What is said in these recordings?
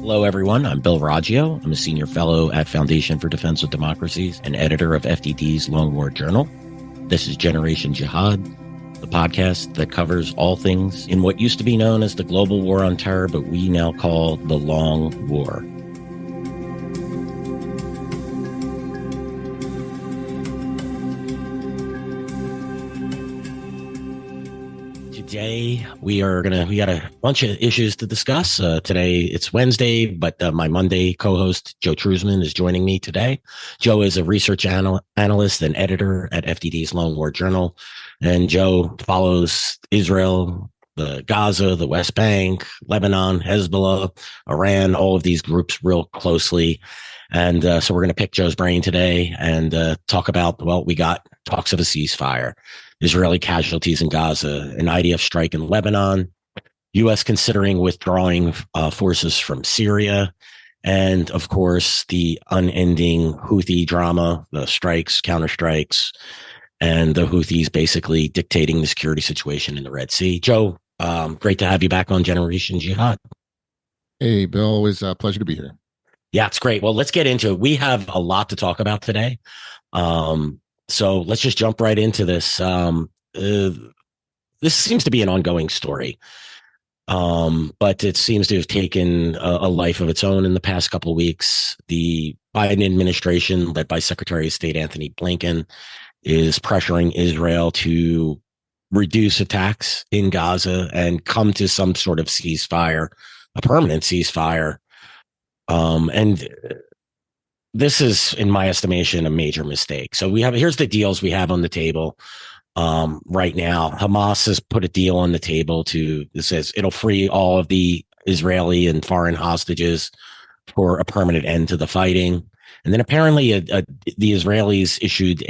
Hello, everyone. I'm Bill Raggio. I'm a senior fellow at Foundation for Defense of Democracies and editor of FDD's Long War Journal. This is Generation Jihad, the podcast that covers all things in what used to be known as the global war on terror, but we now call the Long War. Today, we got a bunch of issues to discuss. Today, it's Wednesday, but my Monday co-host, Joe Truzman, is joining me today. Joe is a research analyst and editor at FDD's Long War Journal. And Joe follows Israel, the Gaza, the West Bank, Lebanon, Hezbollah, Iran, all of these groups real closely. And so we're going to pick Joe's brain today and talk about, we got talks of a ceasefire, Israeli casualties in Gaza, an IDF strike in Lebanon, U.S. considering withdrawing forces from Syria, and, of course, the unending Houthi drama, the strikes, counterstrikes, and the Houthis basically dictating the security situation in the Red Sea. Joe, great to have you back on Generation Jihad. Hey, Bill, always a pleasure to be here. Yeah, it's great. Well, let's get into it. We have a lot to talk about today. So let's just jump right into this. This seems to be an ongoing story, but it seems to have taken a life of its own in the past couple of weeks. The Biden administration, led by Secretary of State Anthony Blinken, is pressuring Israel to reduce attacks in Gaza and come to some sort of ceasefire, a permanent ceasefire. And this is, in my estimation, a major mistake. So here's the deals we have on the table right now. Hamas has put a deal on the table that says it'll free all of the Israeli and foreign hostages for a permanent end to the fighting. And then apparently the Israelis issued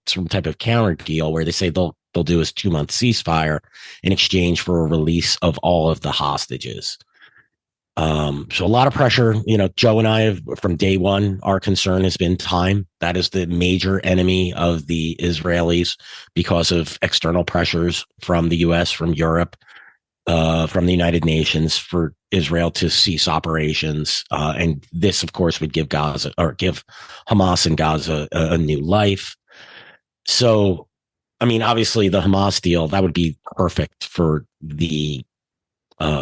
some type of counter deal where they say they'll do a 2-month ceasefire in exchange for a release of all of the hostages. So a lot of pressure. Joe and I have, from day one, our concern has been time. That is the major enemy of the Israelis because of external pressures from the U.S., from Europe, from the United Nations for Israel to cease operations. And this, of course, would give Hamas and Gaza a new life. So, obviously the Hamas deal, that would be perfect for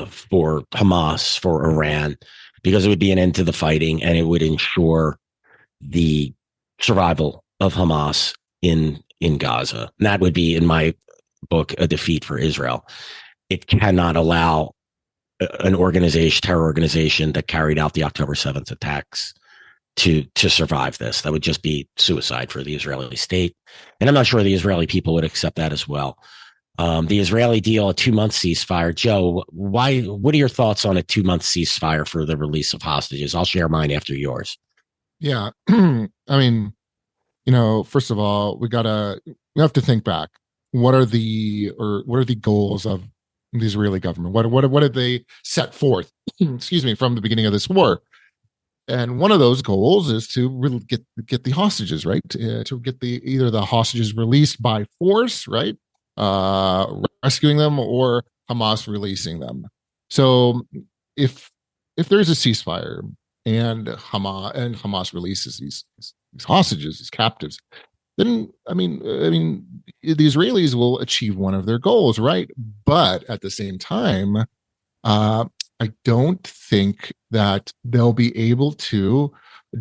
for Hamas, for Iran, because it would be an end to the fighting and it would ensure the survival of Hamas in Gaza. And that would be, in my book, a defeat for Israel. It cannot allow an terror organization that carried out the October 7th attacks to survive this. That would just be suicide for the Israeli state. And I'm not sure the Israeli people would accept that as well. The Israeli deal, a 2-month ceasefire. Joe, what are your thoughts on a 2-month ceasefire for the release of hostages? I'll share mine after yours. Yeah. First of all, we have to think back. What are the goals of the Israeli government? What did they set forth, from the beginning of this war? And one of those goals is to really get the hostages, right? To get either the hostages released by force, right? Rescuing them, or Hamas releasing them. So if there's a ceasefire and Hamas releases these hostages, these captives, then the Israelis will achieve one of their goals, right? But at the same time, I don't think that they'll be able to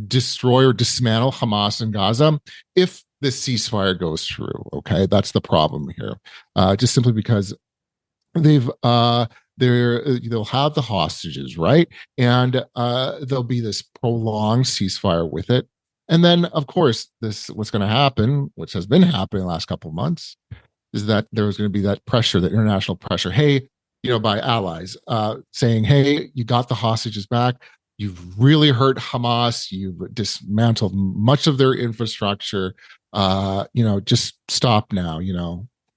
destroy or dismantle Hamas in Gaza if the ceasefire goes through. Okay, that's the problem here. Just simply because they'll have the hostages, right? And there'll be this prolonged ceasefire with it. And then, of course, what's going to happen, which has been happening the last couple of months, is that there's going to be that pressure, that international pressure. Hey, by allies saying, hey, you got the hostages back. You've really hurt Hamas. You've dismantled much of their infrastructure. Just stop now,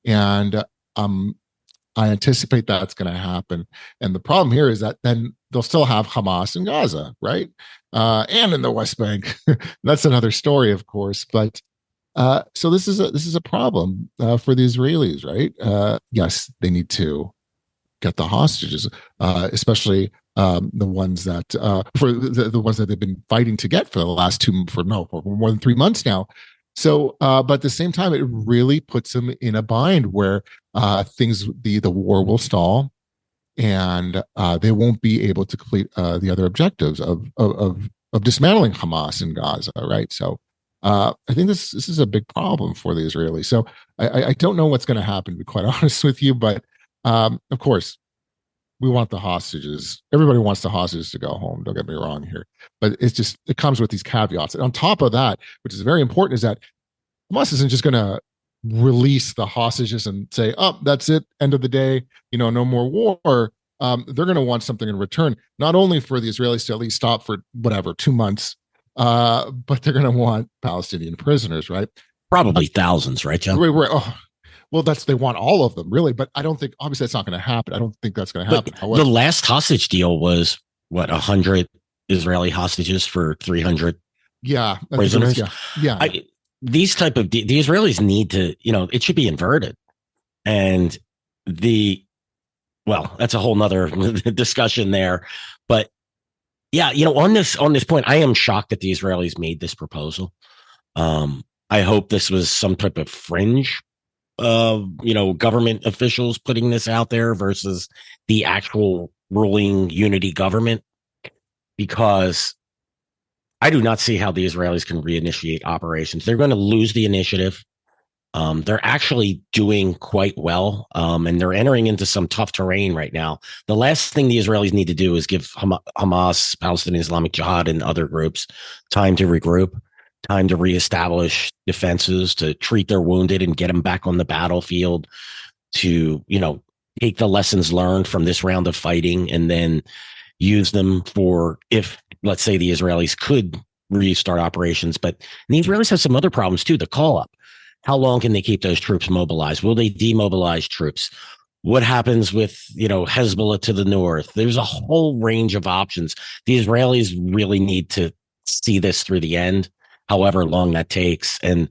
and I anticipate that's going to happen. And the problem here is that then they'll still have Hamas in Gaza, right? And in the West Bank. That's another story, of course. But so this is a problem for the Israelis, right? Yes, they need to get the hostages, especially the ones that for the ones that they've been fighting to get for the last for more than 3 months now. So, but at the same time, it really puts them in a bind where the war will stall, and they won't be able to complete the other objectives of dismantling Hamas in Gaza, right? So, I think this is a big problem for the Israelis. So, I don't know what's going to happen, to be quite honest with you, but of course, we want the hostages. Everybody wants the hostages to go home. Don't get me wrong here, but it comes with these caveats. And on top of that, which is very important, is that Hamas isn't just going to release the hostages and say, "Oh, that's it, end of the day. No more war." They're going to want something in return, not only for the Israelis to at least stop for 2 months, but they're going to want Palestinian prisoners, right? Probably thousands, right, John? Right. Oh, well, they want all of them, really, but I don't think, obviously, that's not going to happen. I don't think that's going to happen. The last hostage deal was 100 Israeli hostages for 300 prisoners. Yeah. These type of the Israelis need to, it should be inverted, and that's a whole nother discussion there. But yeah, on this point, I am shocked that the Israelis made this proposal. I hope this was some type of fringe government officials putting this out there versus the actual ruling unity government, because I do not see how the Israelis can reinitiate operations. They're going to lose the initiative. They're actually doing quite well, and they're entering into some tough terrain right now. The last thing the Israelis need to do is give Hamas, Palestinian Islamic Jihad, and other groups time to regroup, time to reestablish defenses, to treat their wounded and get them back on the battlefield, to, take the lessons learned from this round of fighting and then use them for, if, let's say, the Israelis could restart operations. But the Israelis have some other problems too. The call up. How long can they keep those troops mobilized? Will they demobilize troops? What happens with, Hezbollah to the north? There's a whole range of options. The Israelis really need to see this through the end, however long that takes. And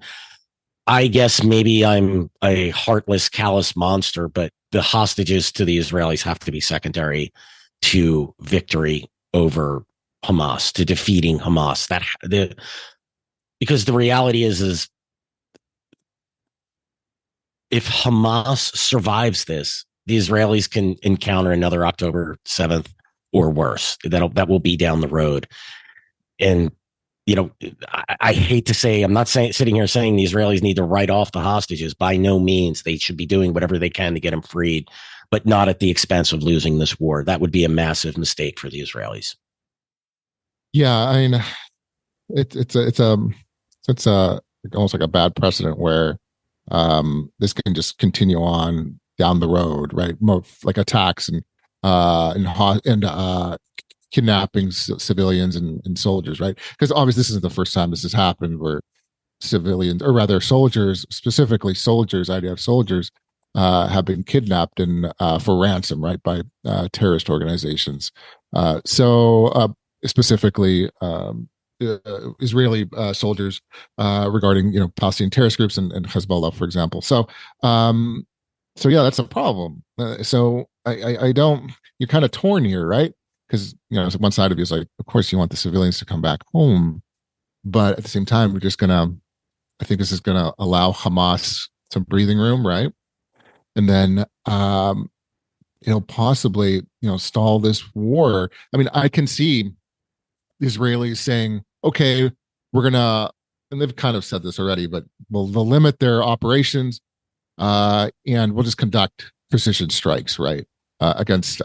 I guess maybe I'm a heartless, callous monster, but the hostages to the Israelis have to be secondary to victory over Hamas, to defeating Hamas. Because the reality is if Hamas survives this, the Israelis can encounter another October 7th or worse. That will be down the road. And, I hate to say, I'm not sitting here saying the Israelis need to write off the hostages. By no means. They should be doing whatever they can to get them freed, but not at the expense of losing this war. That would be a massive mistake for the Israelis. Yeah, I mean, it's almost like a bad precedent where this can just continue on down the road, right? More like attacks and kidnapping civilians and soldiers, right? Because obviously this isn't the first time this has happened, where civilians, or rather soldiers, specifically soldiers, IDF soldiers, have been kidnapped and for ransom, right, by terrorist organizations. Specifically, Israeli soldiers regarding Palestinian terrorist groups and Hezbollah, for example. So yeah, that's a problem. So I don't. You're kind of torn here, right? Because one side of you is like, of course you want the civilians to come back home, but at the same time, I think this is gonna allow Hamas some breathing room, right? And then possibly stall this war. I mean, I can see the Israelis saying, okay, we're gonna, and they've kind of said this already, but they'll limit their operations, and we'll just conduct precision strikes, right, against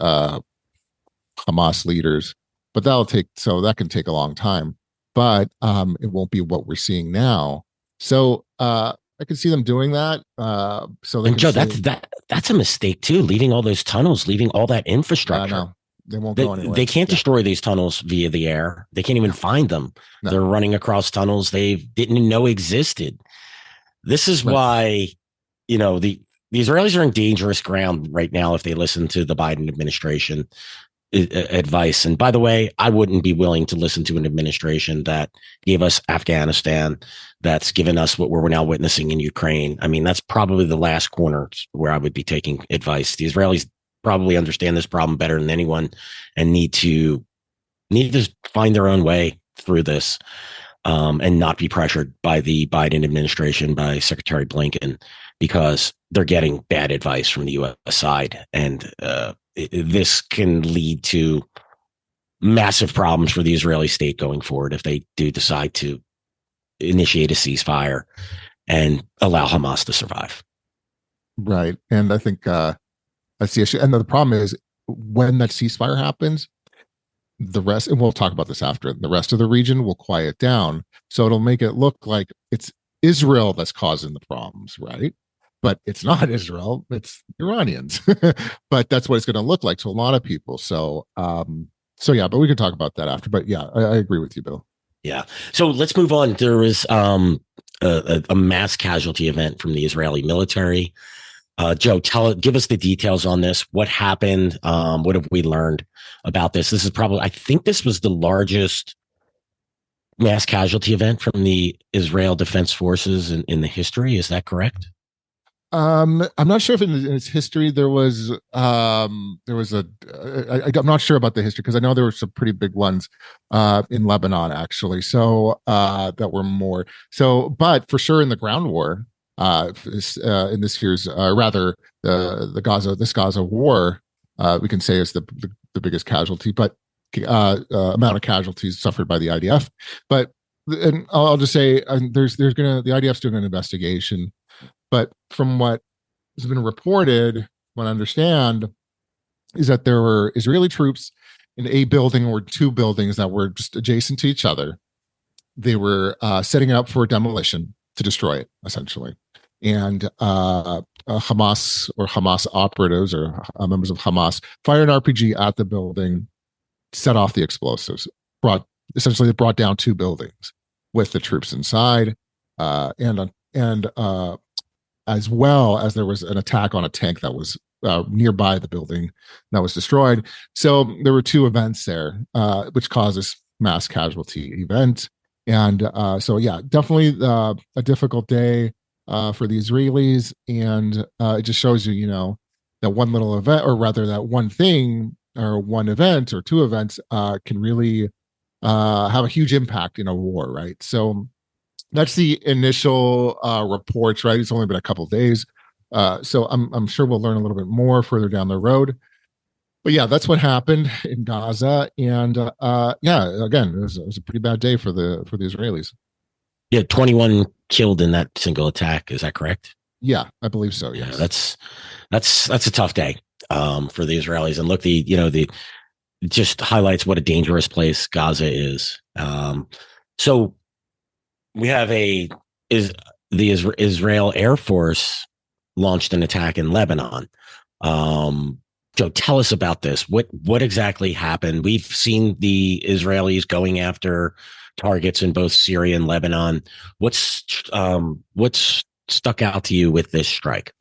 Hamas leaders. But that can take a long time. But it won't be what we're seeing now. So I can see them doing that. And Joe, that's a mistake too. Leaving all those tunnels, leaving all that infrastructure. No, they won't go anywhere. They can't destroy these tunnels via the air. They can't even find them. No. They're running across tunnels they didn't know existed. This is why, the Israelis are in dangerous ground right now if they listen to the Biden administration advice. And by the way, I wouldn't be willing to listen to an administration that gave us Afghanistan, that's given us what we're now witnessing in Ukraine. I mean, that's probably the last corner where I would be taking advice. The Israelis probably understand this problem better than anyone and need to find their own way through this, and not be pressured by the Biden administration, by Secretary Blinken, because they're getting bad advice from the U.S. side. And this can lead to massive problems for the Israeli state going forward if they do decide to initiate a ceasefire and allow Hamas to survive. Right. And I think that's the issue. And the problem is when that ceasefire happens, the rest, and we'll talk about this after, the rest of the region will quiet down. So it'll make it look like it's Israel that's causing the problems, right? But it's not Israel, it's Iranians. But that's what it's going to look like to a lot of people. So, yeah, but we can talk about that after. But yeah, I agree with you, Bill. Yeah. So let's move on. There was a mass casualty event from the Israeli military. Joe, give us the details on this. What happened? What have we learned about this? This is probably, I think this was the largest mass casualty event from the Israel Defense Forces in the history. Is that correct? I'm not sure if in its history there was I'm not sure about the history because I know there were some pretty big ones in Lebanon actually. So that were more so, but for sure in the ground war in this year's rather the Gaza war we can say is the biggest casualty, but amount of casualties suffered by the IDF. But and I'll just say the IDF's doing an investigation. But from what has been reported, what I understand is that there were Israeli troops in a building or two buildings that were just adjacent to each other. They were setting up for demolition to destroy it, essentially. And Hamas operatives or members of Hamas fired an RPG at the building, set off the explosives, brought down two buildings with the troops inside, and as well as there was an attack on a tank that was nearby the building that was destroyed. So there were two events there, which caused this mass casualty event. And so, yeah, definitely a difficult day for the Israelis. And it just shows you, that one little event, or rather that one thing or one event or two events can really have a huge impact in a war, right? So that's the initial reports, right? It's only been a couple of days. So I'm sure we'll learn a little bit more further down the road. But yeah, that's what happened in Gaza. And yeah, again, it was a pretty bad day for the Israelis. Yeah, 21 killed in that single attack. Is that correct? Yeah, I believe so. Yes. Yeah, that's a tough day for the Israelis. And look, the just highlights what a dangerous place Gaza is. So we have the Israel Air Force launched an attack in Lebanon. Joe, tell us about this. What exactly happened? We've seen the Israelis going after targets in both Syria and Lebanon. What's stuck out to you with this strike?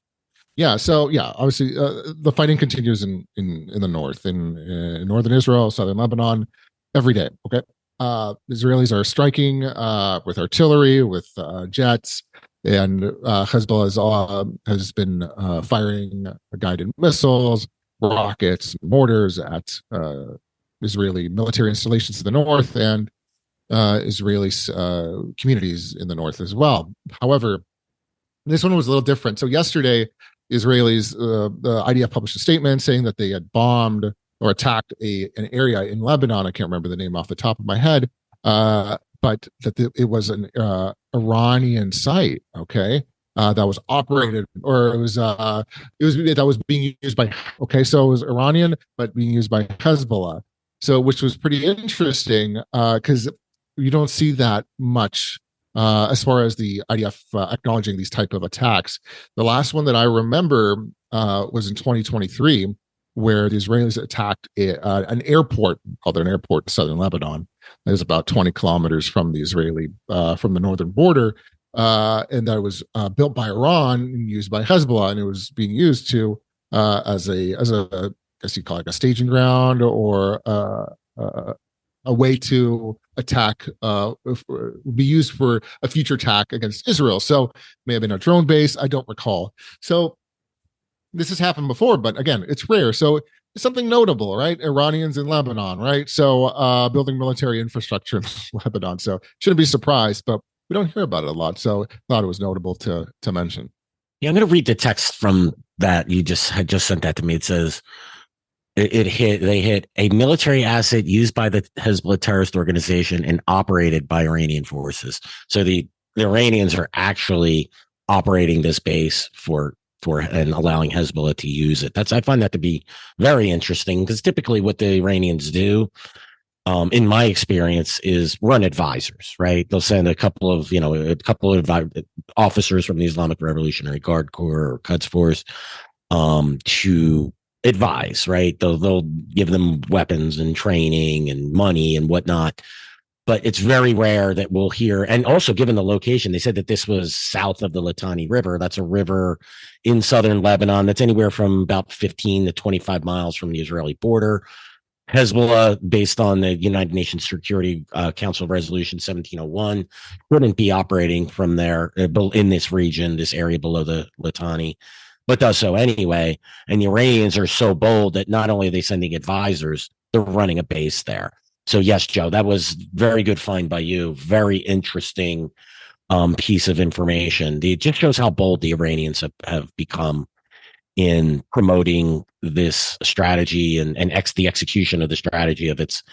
Yeah, so yeah, obviously the fighting continues in the north, in northern Israel, southern Lebanon, every day. Okay, Israelis are striking with artillery, with jets, and Hezbollah has been firing guided missiles, rockets, mortars at Israeli military installations in the north and Israeli communities in the north as well. However, this one was a little different. So yesterday, Israelis, the IDF published a statement saying that they had bombed or attacked an area in Lebanon. I can't remember the name off the top of my head, but that it was an Iranian site. Okay, that was operated, or it was that was being used by. Okay, so it was Iranian, but being used by Hezbollah. So, which was pretty interesting because you don't see that much. As far as the IDF acknowledging these type of attacks. The last one that I remember was in 2023, where the Israelis attacked an airport, called an airport in southern Lebanon. It was about 20 kilometers from the northern border, and that was built by Iran and used by Hezbollah, and it was being used to as a I guess you call it a staging ground or a way to attack, be used for a future attack against Israel. So may have been a drone base. I don't recall. So this has happened before, but again, it's rare. So it's something notable, right? Iranians in Lebanon, right? So building military infrastructure in Lebanon. So shouldn't be surprised, but we don't hear about it a lot. So thought it was notable to mention. Yeah, I'm going to read the text from that you just had just sent that to me. It says they hit a military asset used by the Hezbollah terrorist organization and operated by Iranian forces. So the Iranians are actually operating this base for and allowing Hezbollah to use it. I find that to be very interesting because typically what the Iranians do, in my experience, is run advisors, right? They'll send a couple of officers from the Islamic Revolutionary Guard Corps or Quds Force to advise, right? They'll give them weapons and training and money and whatnot. But it's very rare that we'll hear. And also, given the location, they said that this was south of the Litani River. That's a river in southern Lebanon that's anywhere from about 15 to 25 miles from the Israeli border. Hezbollah, based on the United Nations Security Council Resolution 1701, wouldn't be operating from there in this region, this area below the Litani, but does so anyway. And the Iranians are so bold that not only are they sending advisors, they're running a base there. So yes, Joe, that was very good find by you. Very interesting piece of information. It just shows how bold the Iranians have become in promoting this strategy and the execution of the strategy of its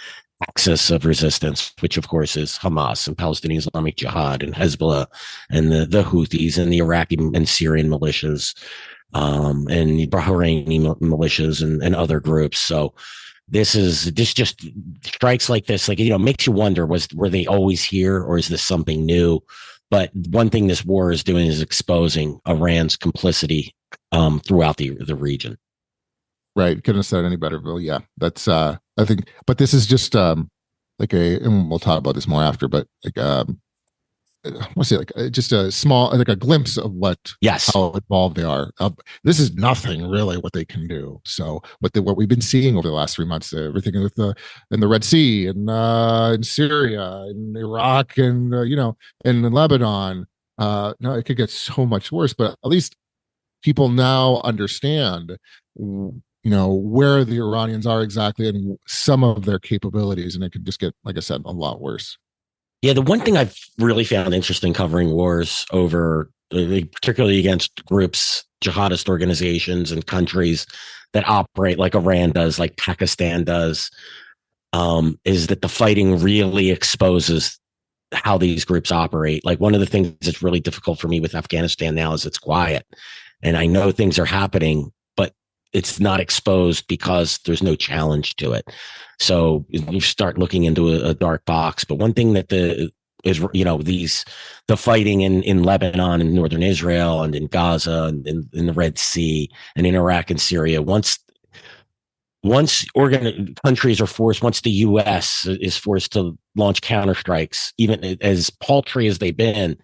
axis of resistance, which of course is Hamas and Palestinian Islamic Jihad and Hezbollah and the Houthis and the Iraqi and Syrian militias and Bahraini militias and other groups. So this just strikes like this, makes you wonder, were they always here or is this something new? But one thing this war is doing is exposing Iran's complicity throughout the region. Right. Couldn't have said any better, Bill. Yeah, that's I think, but this is just and we'll talk about this more after, but just a small, like a glimpse of how involved they are. This is nothing really what they can do. So what we've been seeing over the last 3 months, everything in the Red Sea and in Syria, in Iraq, and in Lebanon. No, it could get so much worse. But at least people now understand, where the Iranians are exactly and some of their capabilities, and it could just get, like I said, a lot worse. Yeah, the one thing I've really found interesting covering wars over, particularly against groups, jihadist organizations and countries that operate like Iran does, like Pakistan does, is that the fighting really exposes how these groups operate. Like one of the things that's really difficult for me with Afghanistan now is it's quiet. And I know things are happening, but it's not exposed because there's no challenge to it. So you start looking into a dark box. But one thing that the fighting in Lebanon and northern Israel and in Gaza and in the Red Sea and in Iraq and Syria, once countries are forced, once the U.S. is forced to launch counterstrikes, even as paltry as they've been,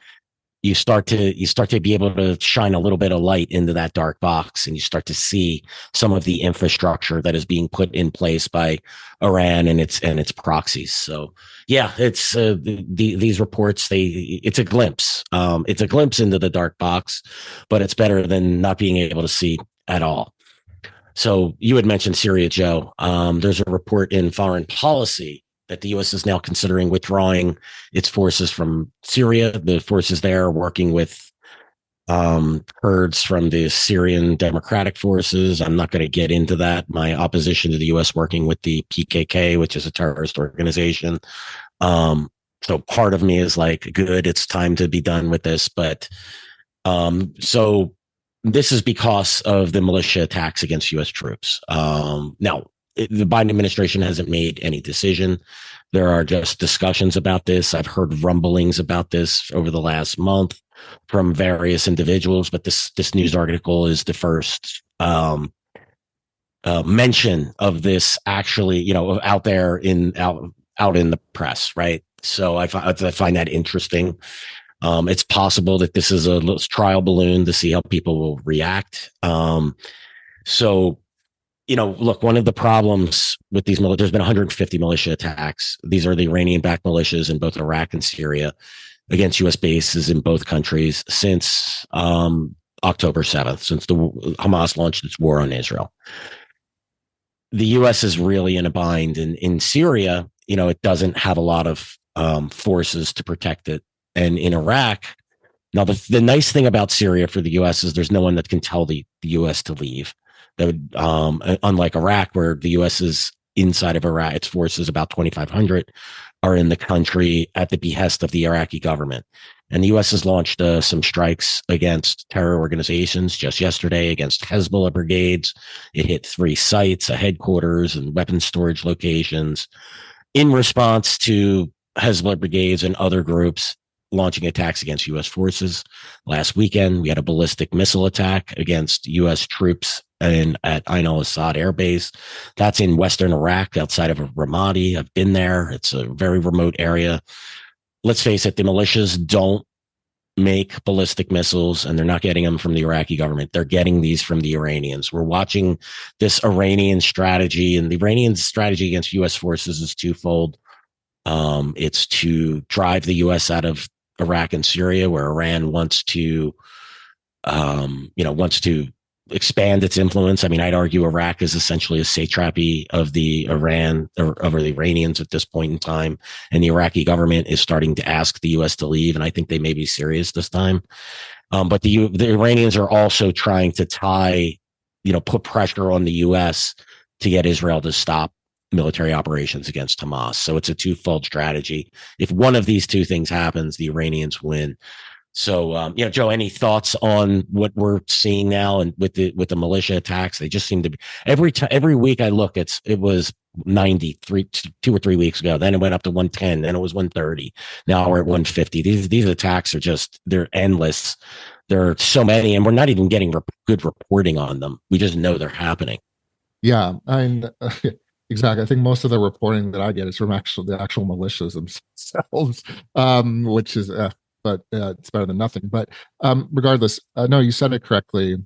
you start to be able to shine a little bit of light into that dark box, and you start to see some of the infrastructure that is being put in place by Iran and its proxies. So yeah, it's these reports. It's a glimpse. It's a glimpse into the dark box, but it's better than not being able to see at all. So you had mentioned Syria, Joe. There's a report in Foreign Policy that the U.S. is now considering withdrawing its forces from Syria. The forces there are working with Kurds from the Syrian Democratic Forces. I'm not going to get into that. My opposition to the U.S. working with the PKK, which is a terrorist organization. So part of me is like, good, it's time to be done with this. But so this is because of the militia attacks against U.S. troops. Now, the Biden administration hasn't made any decision. There are just discussions about this. I've heard rumblings about this over the last month from various individuals, but this news article is the first mention of this actually, out there out in the press, right? So I find that interesting. It's possible that this is a little trial balloon to see how people will react. Look, one of the problems with these there's been 150 militia attacks. These are the Iranian-backed militias in both Iraq and Syria against U.S. bases in both countries since October 7th, since the Hamas launched its war on Israel. The U.S. is really in a bind. In Syria, it doesn't have a lot of forces to protect it. And in Iraq, now the nice thing about Syria for the U.S. is there's no one that can tell the U.S. to leave. That would, unlike Iraq, where the U.S. is inside of Iraq, its forces, about 2,500, are in the country at the behest of the Iraqi government. And the U.S. has launched some strikes against terror organizations just yesterday against Hezbollah brigades. It hit 3 sites, a headquarters and weapons storage locations in response to Hezbollah brigades and other groups launching attacks against U.S. forces. Last weekend, we had a ballistic missile attack against U.S. troops at Ain al-Assad Air Base. That's in western Iraq, outside of Ramadi. I've been there. It's a very remote area. Let's face it, the militias don't make ballistic missiles, and they're not getting them from the Iraqi government. They're getting these from the Iranians. We're watching this Iranian strategy, and the Iranian strategy against U.S. forces is twofold. It's to drive the U.S. out of Iraq and Syria, where Iran wants to expand its influence. I mean, I'd argue Iraq is essentially a satrapy of the Iranians at this point in time. And the Iraqi government is starting to ask the U.S. to leave. And I think they may be serious this time. But the Iranians are also trying to put pressure on the U.S. to get Israel to stop military operations against Hamas. So it's a twofold strategy. If one of these two things happens, the Iranians win. So, Joe, any thoughts on what we're seeing now and with the militia attacks? They just seem to be every week I look, it was 93 2 or 3 weeks ago. Then it went up to 110. Then it was 130. Now we're at 150. These attacks they're endless. There are so many, and we're not even getting good reporting on them. We just know they're happening. Yeah, exactly. I think most of the reporting that I get is from the actual militias themselves, which is. But it's better than nothing. But regardless, no, you said it correctly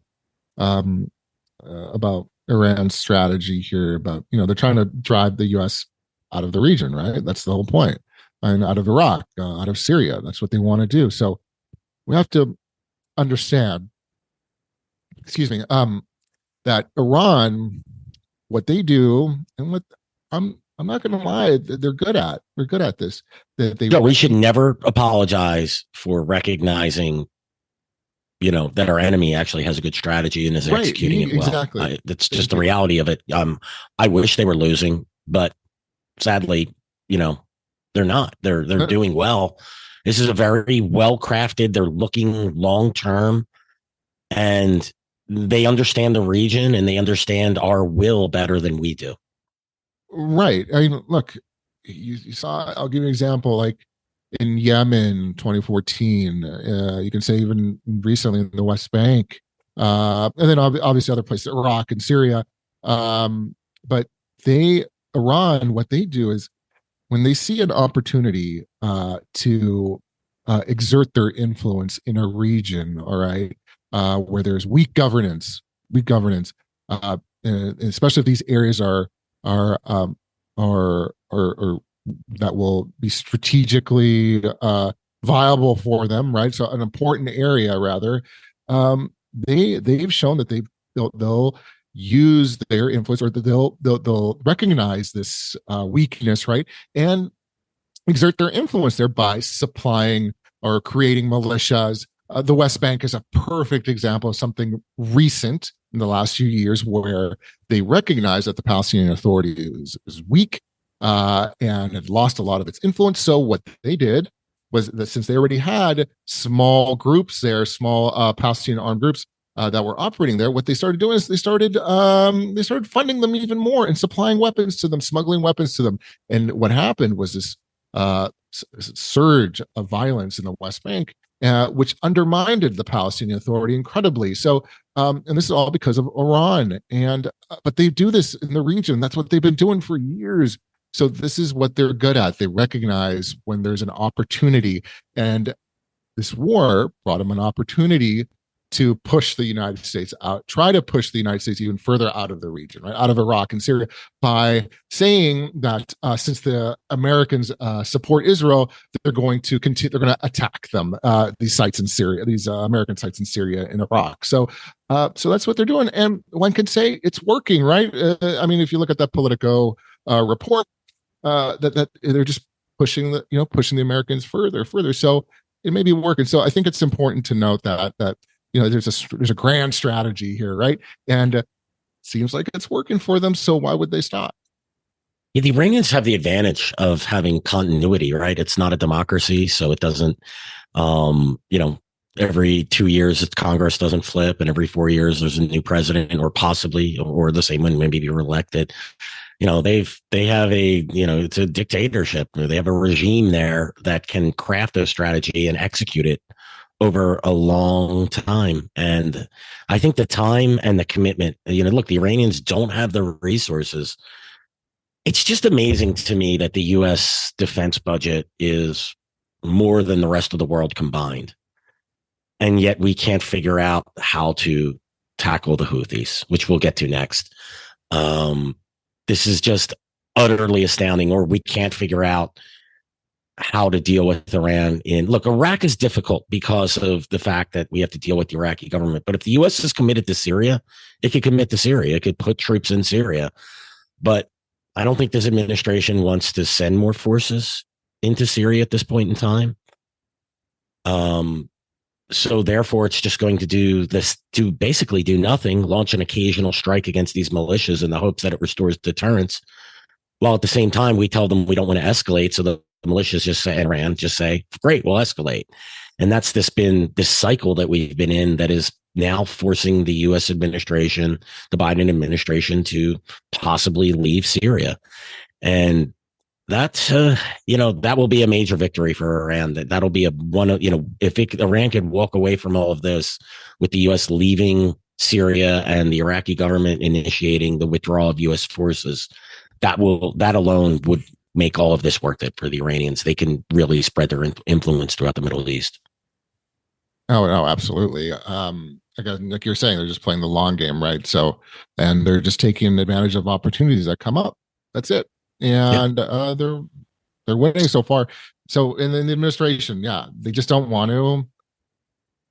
about Iran's strategy here. About they're trying to drive the U.S. out of the region, right? That's the whole point. And out of Iraq, out of Syria, that's what they want to do. So we have to understand, that Iran, what they do, and what I'm not going to lie, they're good at. They're good at this. We should never apologize for recognizing, that our enemy actually has a good strategy and is executing it well. Exactly. That's just the reality of it. I wish they were losing, but sadly, they're not. They're doing well. This is a very well crafted. They're looking long term, and they understand the region and they understand our will better than we do. Right. I mean, look, you saw, I'll give you an example, like in Yemen, 2014, you can say even recently in the West Bank, and then obviously other places, Iraq and Syria. But Iran, what they do is when they see an opportunity to exert their influence in a region, all right, where there's weak governance, especially if these areas are that will be strategically viable for them, right? So an important area, rather. They've shown that they'll use their influence, or they'll recognize this weakness, right, and exert their influence there by supplying or creating militias. The West Bank is a perfect example of something recent in the last few years where they recognized that the Palestinian Authority is weak and had lost a lot of its influence. So what they did was that since they already had small groups there, small Palestinian armed groups that were operating there, what they started doing is they started funding them even more and supplying weapons to them, smuggling weapons to them. And what happened was this surge of violence in the West Bank, which undermined the Palestinian Authority incredibly. So, and this is all because of Iran. But they do this in the region. That's what they've been doing for years. So this is what they're good at. They recognize when there's an opportunity, and this war brought them an opportunity to push the United States out, try to push the United States even further out of the region, right, out of Iraq and Syria, by saying that since the Americans support Israel, they're going to continue, they're going to attack them, these sites in Syria, these American sites in Syria and Iraq. So that's what they're doing, and one can say it's working, right? I mean, if you look at that Politico report, that they're just pushing the Americans further. So it may be working. So I think it's important to note that there's a grand strategy here, right? And it seems like it's working for them. So why would they stop? Yeah, the Iranians have the advantage of having continuity, right? It's not a democracy, so it doesn't, every 2 years Congress doesn't flip, and every 4 years there's a new president, or possibly, or the same one maybe be elected. They have it's a dictatorship. They have a regime there that can craft a strategy and execute it over a long time. And I think the time and the commitment, look, the Iranians don't have the resources. It's just amazing to me that the U.S. defense budget is more than the rest of the world combined. And yet we can't figure out how to tackle the Houthis, which we'll get to next. This is just utterly astounding, or we can't figure out how to deal with Iran. Look, Iraq is difficult because of the fact that we have to deal with the Iraqi government. But if the U.S. is committed to Syria, it could commit to Syria. It could put troops in Syria. But I don't think this administration wants to send more forces into Syria at this point in time. So therefore, it's just going to do this to basically do nothing, launch an occasional strike against these militias in the hopes that it restores deterrence. While at the same time, we tell them we don't want to escalate. So the militias Iran just say, great, we'll escalate. And that's been this cycle that we've been in that is now forcing the U.S. administration, the Biden administration, to possibly leave Syria. And that will be a major victory for Iran. That'll be if Iran can walk away from all of this with the U.S. leaving Syria and the Iraqi government initiating the withdrawal of U.S. forces, that alone would make all of this worth it for the Iranians. They can really spread their influence throughout the Middle East. Oh, no, absolutely. Again, like you're saying, they're just playing the long game, right? So, and they're just taking advantage of opportunities that come up. That's it. And they're winning so far. So in the administration, they just don't want to.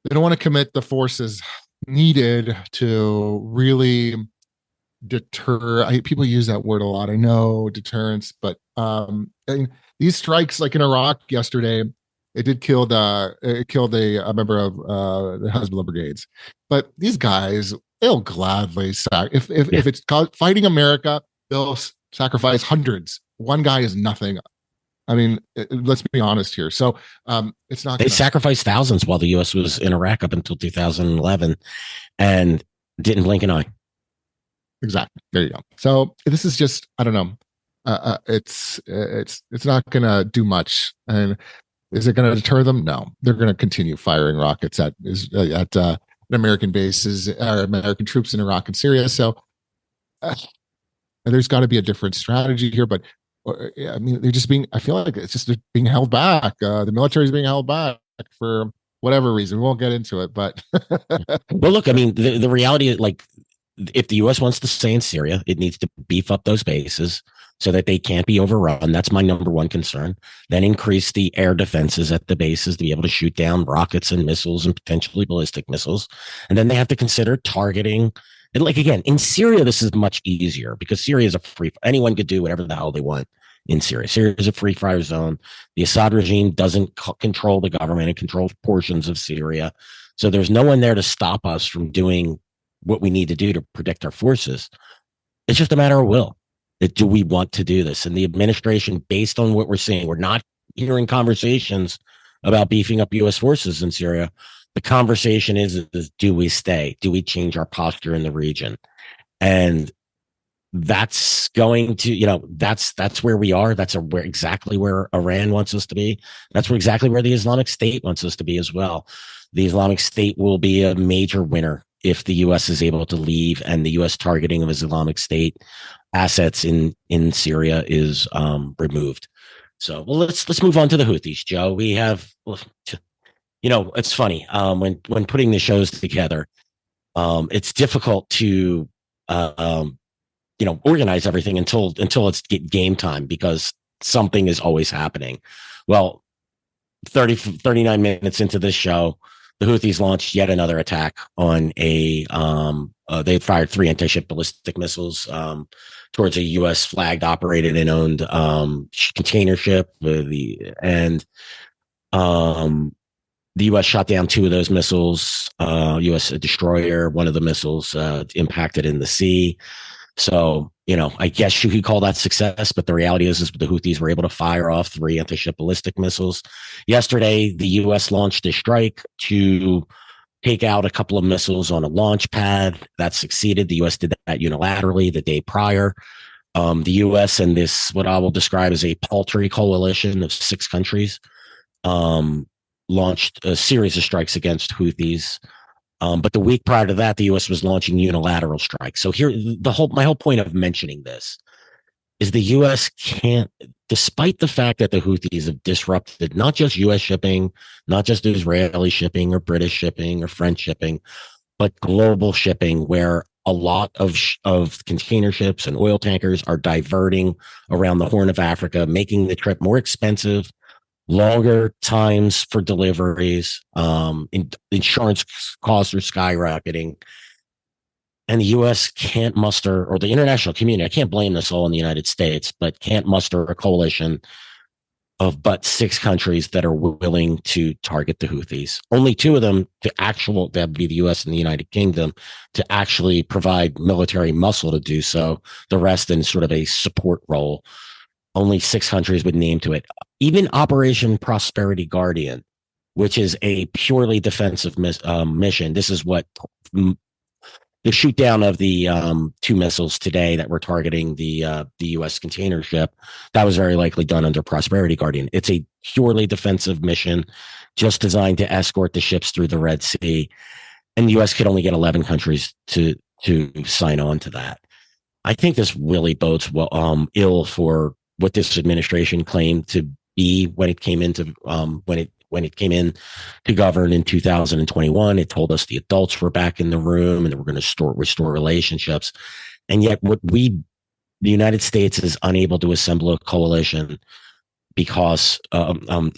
They don't want to commit the forces needed to really deter. People use that word a lot. I know, deterrence, but these strikes, like in Iraq yesterday, it did kill a member of the Hezbollah brigades. But these guys, they'll gladly if it's called fighting America, they'll sacrifice hundreds. One guy is nothing. I mean, let's be honest here. So it's not. They sacrificed thousands while the U.S. was in Iraq up until 2011, and didn't blink an eye. Exactly. There you go. So this is just, I don't know. It's not going to do much. And is it going to deter them? No. They're going to continue firing rockets at American bases, or American troops in Iraq and Syria. So there's got to be a different strategy here. But I mean, I feel like it's just being held back. The military is being held back for whatever reason. We won't get into it, but. Well, look, I mean, the reality is, like, if the U.S. wants to stay in Syria, it needs to beef up those bases so that they can't be overrun. That's my number one concern. Then increase the air defenses at the bases to be able to shoot down rockets and missiles and potentially ballistic missiles. And then they have to consider targeting. And like, again, in Syria, this is much easier because Syria is anyone could do whatever the hell they want in Syria. Syria is a free fire zone. The Assad regime doesn't control the government. It controls portions of Syria. So there's no one there to stop us from doing what we need to do to protect our forces. It's just a matter of will. Do we want to do this? And the administration, based on what we're seeing, we're not hearing conversations about beefing up U.S. forces in Syria. The conversation is do we stay? Do we change our posture in the region? And that's going to, that's where we are. That's exactly where Iran wants us to be. That's exactly where the Islamic State wants us to be as well. The Islamic State will be a major winner if the U.S. is able to leave, and the U.S. targeting of Islamic State assets in Syria is removed. So, well, let's move on to the Houthis, Joe. We have It's funny when putting the shows together. It's difficult to organize everything until it's game time because something is always happening. Well, 39 minutes into this show, the Houthis launched yet another attack on they fired 3 anti-ship ballistic missiles towards a U.S. flagged, operated, and owned container ship. The U.S. shot down 2 of those missiles. U.S. destroyer, one of the missiles impacted in the sea. So, I guess you could call that success, but the reality is the Houthis were able to fire off 3 anti-ship ballistic missiles. Yesterday, the U.S. launched a strike to take out a couple of missiles on a launch pad. That succeeded. The U.S. did that unilaterally the day prior. The U.S. and this, what I will describe as a paltry coalition of 6 countries, launched a series of strikes against Houthis. But the week prior to that, the U.S. was launching unilateral strikes. So here, my whole point of mentioning this is the U.S. can't, despite the fact that the Houthis have disrupted not just U.S. shipping, not just Israeli shipping or British shipping or French shipping, but global shipping, where a lot of container ships and oil tankers are diverting around the Horn of Africa, making the trip more expensive, longer times for deliveries, insurance costs are skyrocketing. And the U.S. can't muster, or the international community, I can't blame this all on the United States, but can't muster a coalition of but 6 countries that are willing to target the Houthis. Only 2 of them that would be the U.S. and the United Kingdom, to actually provide military muscle to do so. The rest in sort of a support role. Only 6 countries would name to it. Even Operation Prosperity Guardian, which is a purely defensive mission. This is what the shoot down of the 2 missiles today that were targeting the U.S. container ship. That was very likely done under Prosperity Guardian. It's a purely defensive mission, just designed to escort the ships through the Red Sea. And the U.S. could only get 11 countries to sign on to that. I think this really bodes ill for what this administration claimed to be when it came into when it came in to govern in 2021. It told us the adults were back in the room and they were going to restore relationships. And yet the United States is unable to assemble a coalition because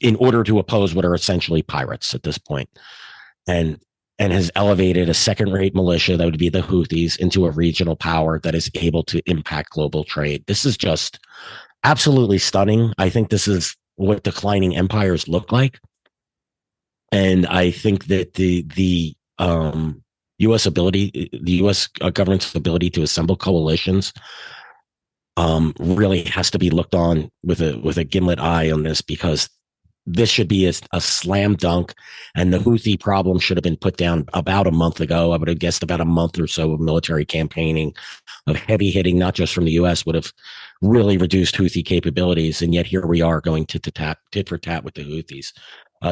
in order to oppose what are essentially pirates at this point, and has elevated a second-rate militia that would be the Houthis into a regional power that is able to impact global trade. This is just absolutely stunning. I think this is what declining empires look like. And I think that the U.S. government's ability to assemble coalitions really has to be looked on with a gimlet eye on this, because this should be a slam dunk, and the Houthi problem should have been put down about a month ago. I would have guessed about a month or so of military campaigning, of heavy hitting, not just from the U.S., would have really reduced Houthi capabilities. And yet here we are going tit for tat with the Houthis.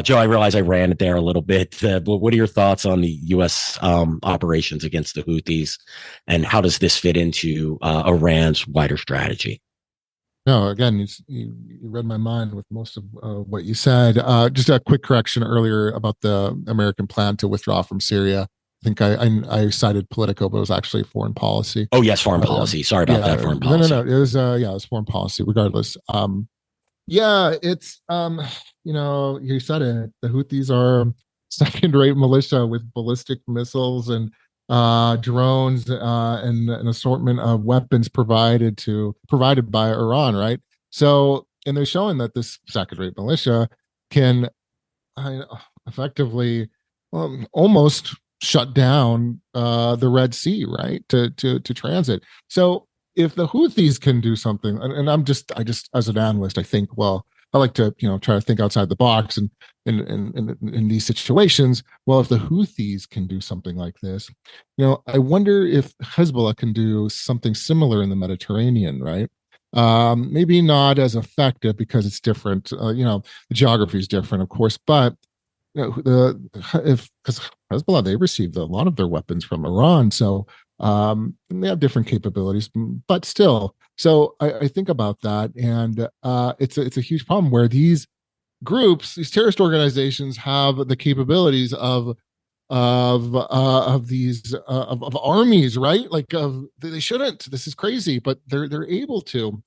Joe, I realize I ran it there a little bit, but what are your thoughts on the U.S. Operations against the Houthis, and how does this fit into Iran's wider strategy? No, again, you read my mind with most of what you said. Just a quick correction earlier about the American plan to withdraw from Syria. I think I cited Politico, but it was actually foreign policy. Oh, yes, foreign policy. Sorry about that, foreign policy. No. It was it was foreign policy. Regardless, it's you said it. The Houthis are second-rate militia with ballistic missiles and drones and an assortment of weapons provided by Iran, right? So, and they're showing that this second-rate militia can effectively almost shut down the Red Sea, right, to transit. So, if the Houthis can do something, and I just as an analyst, I think, well, I like to try to think outside the box, and in these situations, well, if the Houthis can do something like this, I wonder if Hezbollah can do something similar in the Mediterranean, right? Maybe not as effective because it's different. The geography is different, of course, but because Hezbollah, they received a lot of their weapons from Iran, so they have different capabilities, but still. So I think about that, and it's a huge problem where these groups, these terrorist organizations, have the capabilities of these of armies, right? Like they shouldn't. This is crazy, but they're able to.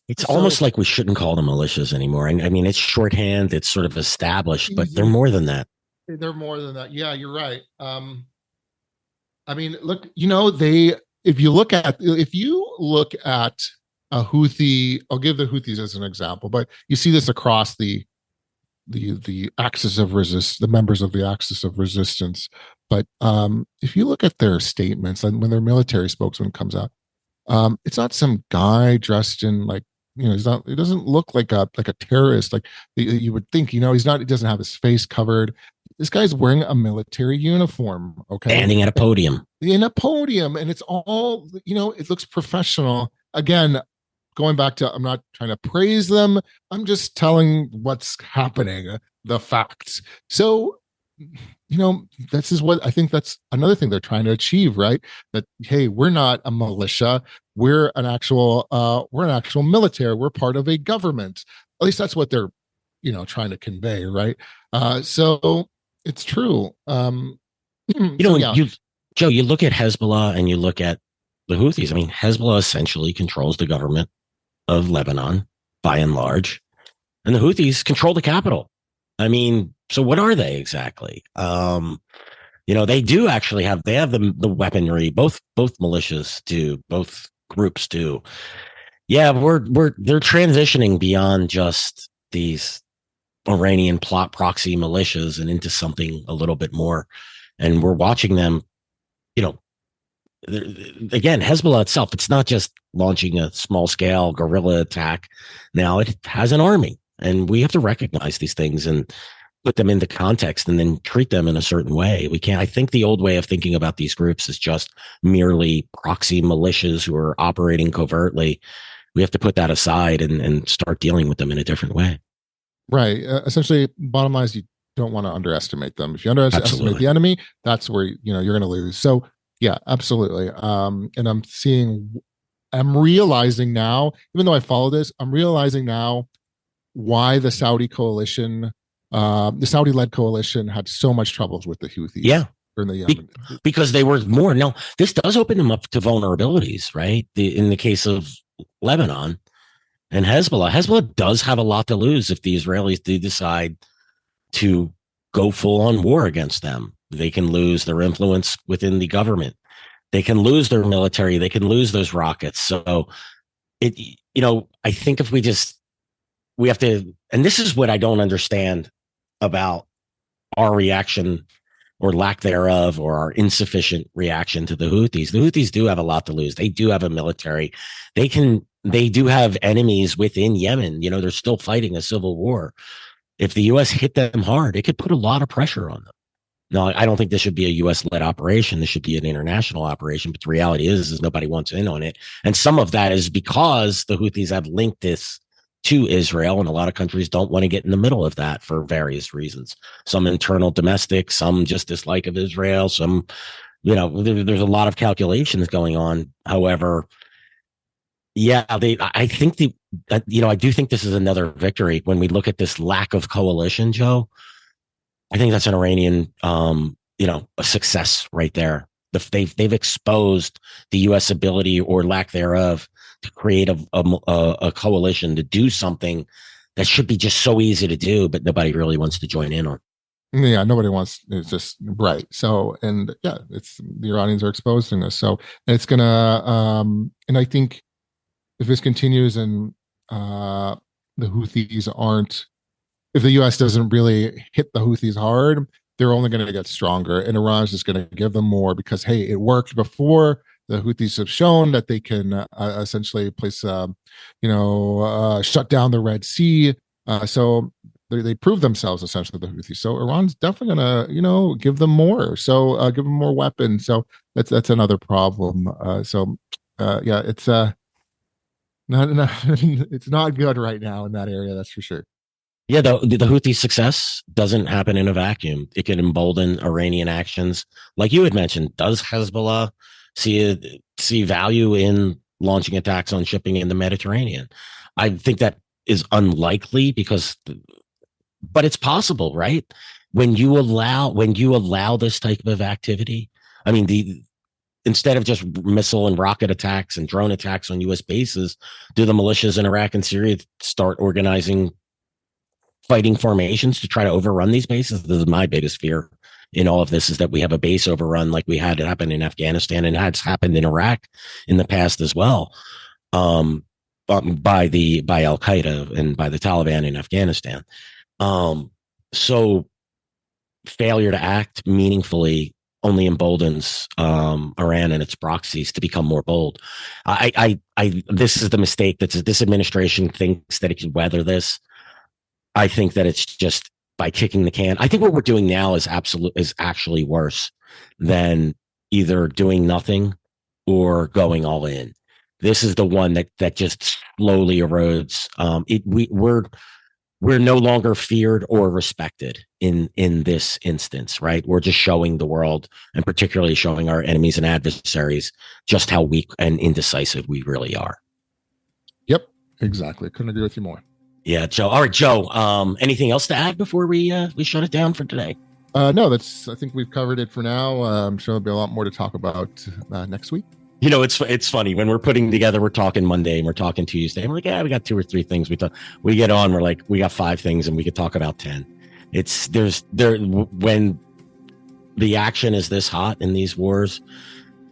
It's So almost like we shouldn't call them militias anymore. And I mean, it's shorthand, it's sort of established, but they're easy. more than that. They're more than that. Yeah, you're right. I mean, look, they if you look at a Houthi, I'll give the Houthis as an example, but you see this across the axis of resist, the members of the axis of resistance. But if you look at their statements and when their military spokesman comes out, it's not some guy dressed in like, he's not, it doesn't look like a terrorist like you would think. He's not, he doesn't have his face covered. This guy's wearing a military uniform, okay, Standing at a podium. in a podium, and it's all, it looks professional. Again, going back to, I'm not trying to praise them, I'm just telling what's happening, the facts. So, this is what I think, that's another thing they're trying to achieve, right? That, hey, we're not a militia, we're an actual military, we're part of a government. At least that's what they're trying to convey, right? So it's true. So When yeah. Joe, you look at Hezbollah and you look at the Houthis. I mean, Hezbollah essentially controls the government of Lebanon by and large, and the Houthis control the capital. I mean, so what are they exactly? They do actually they have the weaponry. Both militias do. Both groups do. Yeah, they're transitioning beyond just these Iranian plot proxy militias and into something a little bit more. And we're watching them, you know, again, Hezbollah itself, it's not just launching a small scale guerrilla attack. Now it has an army, and we have to recognize these things and put them into context and then treat them in a certain way. We can't, I think the old way of thinking about these groups is just merely proxy militias who are operating covertly. We have to put that aside and start dealing with them in a different way. Right. Essentially, bottom line is you don't want to underestimate them. If you underestimate Absolutely. the enemy, that's where you're going to lose. So yeah, absolutely. And I'm realizing now, even though I follow this, I'm realizing now why the Saudi coalition, the Saudi-led coalition, had so much troubles with the Houthis Yeah. during the Yemen. Because they were more. Now, this does open them up to vulnerabilities, right? In the case of Lebanon and Hezbollah does have a lot to lose if the Israelis do decide to go full on war against them. They can lose their influence within the government. They can lose their military. They can lose those rockets. So I think if we have to, and this is what I don't understand about our reaction or lack thereof, or our insufficient reaction to the Houthis. The Houthis do have a lot to lose. They do have a military. They do have enemies within Yemen. They're still fighting a civil war. If the U.S. hit them hard, it could put a lot of pressure on them. No, I don't think this should be a U.S.-led operation. This should be an international operation. But the reality is nobody wants in on it. And some of that is because the Houthis have linked this to Israel, and a lot of countries don't want to get in the middle of that for various reasons. Some internal domestic, some just dislike of Israel, some, there's a lot of calculations going on. However, yeah, I think I do think this is another victory when we look at this lack of coalition, Joe. I think that's an Iranian, a success right there. They've exposed the U.S. ability or lack thereof to create a coalition to do something that should be just so easy to do, but nobody really wants to join in on. Yeah, nobody wants. It's just right. So, and yeah, it's the Iranians are exposing this. So it's gonna. And I think if this continues and the Houthis aren't, if the U.S. doesn't really hit the Houthis hard, they're only going to get stronger, and Iran's just going to give them more because, hey, it worked before. The Houthis have shown that they can essentially place, shut down the Red Sea. So they prove themselves essentially, the Houthis. So Iran's definitely going to, give them more. So give them more weapons. So that's another problem. Yeah, it's not it's not good right now in that area. That's for sure. Yeah, the Houthi success doesn't happen in a vacuum. It can embolden Iranian actions. Like you had mentioned, does Hezbollah see value in launching attacks on shipping in the Mediterranean? I think that is unlikely because but it's possible, right? When you allow this type of activity, I mean, instead of just missile and rocket attacks and drone attacks on U.S. bases, do the militias in Iraq and Syria start organizing fighting formations to try to overrun these bases? This is my biggest fear in all of this, is that we have a base overrun like we had it happen in Afghanistan, and it's happened in Iraq in the past as well, by Al Qaeda and by the Taliban in Afghanistan. So failure to act meaningfully only emboldens Iran and its proxies to become more bold. This is the mistake that this administration thinks that it can weather this. I think that it's just by kicking the can. I think what we're doing now is actually worse than either doing nothing or going all in. This is the one that just slowly erodes. We're no longer feared or respected in this instance, right? We're just showing the world, and particularly showing our enemies and adversaries, just how weak and indecisive we really are. Yep, exactly. Couldn't agree with you more. Yeah, Joe. All right, Joe. Anything else to add before we shut it down for today? No, I think we've covered it for now. I'm sure there'll be a lot more to talk about next week. You know, it's funny when we're putting together, we're talking Monday and we're talking Tuesday. And we're like, yeah, we got 2 or 3 things. We get on, we're like, we got 5 things and we could talk about 10. When the action is this hot in these wars,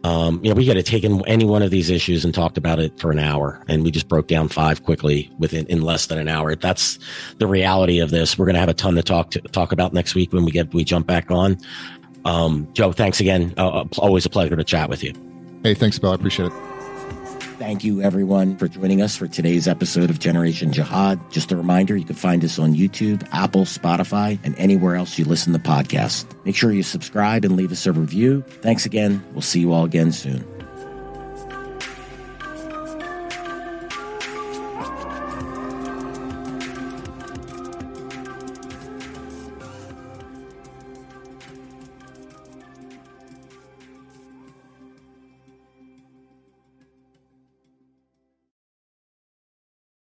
we could have taken any one of these issues and talked about it for an hour, and we just broke down 5 quickly in less than an hour. That's the reality of this. We're going to have a ton to talk about next week when we jump back on. Joe, thanks again. Always a pleasure to chat with you. Hey, thanks, Bill. I appreciate it. Thank you, everyone, for joining us for today's episode of Generation Jihad. Just a reminder, you can find us on YouTube, Apple, Spotify, and anywhere else you listen to podcasts. Make sure you subscribe and leave us a review. Thanks again. We'll see you all again soon.